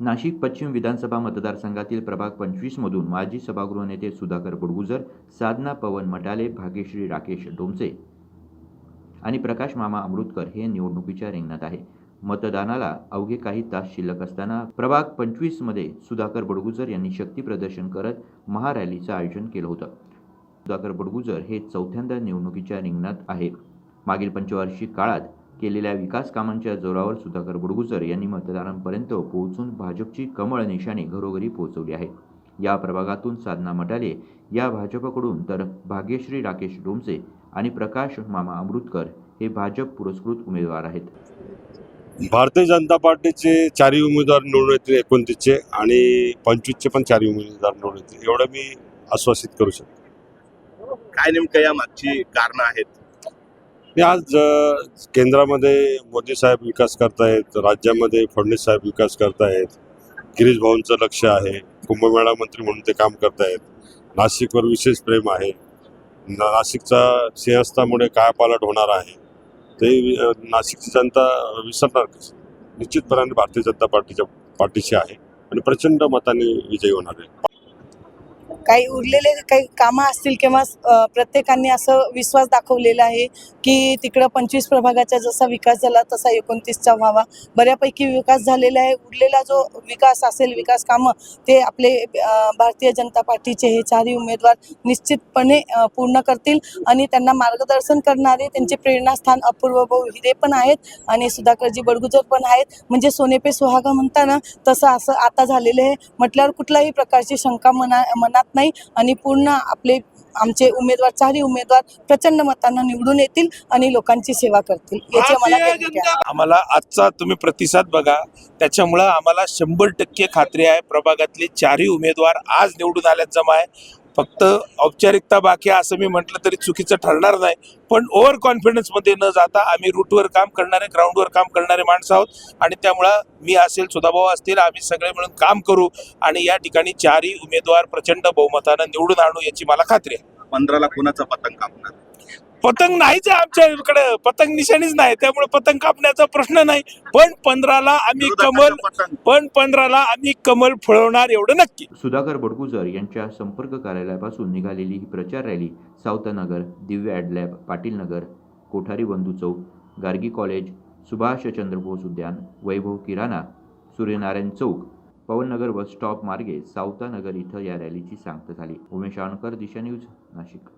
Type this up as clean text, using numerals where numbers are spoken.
नाशिक पश्चिम विधानसभा मतदारसंघातील प्रभाग 25 मधून माजी सभागृह नेते सुधाकर बडगुजर, साधना पवन मटाले, भाग्यश्री राकेश डोमसे आणि प्रकाश मामा अमृतकर हे निवडणुकीच्या रिंगणात आहे. मतदानाला अवघे काही तास शिल्लक असताना प्रभाग 25 मध्ये सुधाकर बडगुजर यांनी शक्ती प्रदर्शन करत महारॅलीचं आयोजन केलं होतं. सुधाकर बडगुजर हे चौथ्यांदा निवडणुकीच्या रिंगणात आहे. मागील पंचवार्षिक काळात केलेल्या विकास कामांच्या जोरावर सुधाकर बडगुजर यांनी मतदारांपर्यंत पोहोचून भाजपची कमळ निशाणी घरोघरी पोहोचवली आहे. या प्रभागातून साधना मटाले या भाजपकडून तर भाग्यश्री राकेश डोमसे आणि प्रकाश मामा अमृतकर हे भाजप पुरस्कृत उमेदवार आहेत. भारतीय जनता पार्टीचे चारही उमेदवार निवडून येतील, 29चे आणि 25चे पण चारही उमेदवार निवडून येतील, एवढं मी आश्वासित करू शकतो. काय नेमकं या मागची कारणं आहेत? आज केंद्रामध्ये मोदी साहेब विकास करतायत, राज्यामध्ये फडणवीस साहेब विकास करतायत, गिरीश भाऊंचं लक्ष आहे, कुंभमेळा मंत्री म्हणून ते काम करतायत, नाशिकवर विशेष प्रेम आहे, नाशिकचा सिंहस्थामुळे कायापालट होणार आहे, ते नाशिकची जनता विसरणार कशी? निश्चितपणाने भारतीय जनता पार्टीच्या पाठीशी आहे आणि प्रचंड मताने विजयी होणार आहे. काही उरलेले काही कामं असतील किंवा प्रत्येकाने असं विश्वास दाखवलेला आहे की तिकडं 25 प्रभागाचा जसा विकास झाला तसा 29चा व्हावा. बऱ्यापैकी विकास झालेला आहे. उरलेला जो विकास असेल, विकास कामं, ते आपले भारतीय जनता पार्टीचे हे चारही उमेदवार निश्चितपणे पूर्ण करतील आणि त्यांना मार्गदर्शन करणारे त्यांचे प्रेरणास्थान अपूर्व भाऊ हिरे पण आहेत आणि सुधाकरजी बडगुजर पण आहेत. म्हणजे सोने पे सुहागा म्हणताना तसं असं आता झालेलं आहे. म्हटल्यावर कुठल्याही प्रकारची शंका मनात नाही आणि पूर्ण आमचे उमेदवार चारही उमेदवार प्रचंड मतांना निवडून येतील आणि लोकांची सेवा करतील याची आम्हाला गॅरंटी आहे. आम्हाला आजचा तुम्ही प्रतिसाद बघा, त्याच्यामुळं आम्हाला 100% खात्री आहे प्रभागातले चारही उमेदवार आज निवडून आल्यात जमा आहे. फक्त औपचारिकता बाकी आहे असं मी म्हटलं तरी चुकीचं ठरणार नाही. पण ओव्हर कॉन्फिडन्समध्ये न जाता आम्ही रूटवर काम करणारे, ग्राउंडवर काम करणारे माणसं आहोत आणि त्यामुळं मी असेल, सुधाभाऊ असतील, आम्ही सगळे मिळून काम करू आणि या ठिकाणी चारही उमेदवार प्रचंड बहुमतानं निवडून आणू याची मला खात्री आहे. 15ला कोणाचा पतंग कापणार? पतंग नाहीच आहे आमच्याकडे, पतंग निशाणीच नाही, त्यामुळे पतंग कापण्याचा प्रश्न नाही. पण 15ला आम्ही कमल फुलवणार एवढं नक्की. सुधाकर बडगुजर यांच्या संपर्क कार्यालयापासून निघालेली ही प्रचार रॅली सावतानगर, दिव्य ॲडलॅब, पाटील नगर, कोठारी बंधू चौक, गार्गी कॉलेज, सुभाषचंद्र बोस उद्यान, वैभव किराणा, सूर्यनारायण चौक, पवननगर बस स्टॉप मार्गे सावतानगर इथं या रॅलीची सांगता झाली. उमेश आणकर, दिशा न्यूज, नाशिक.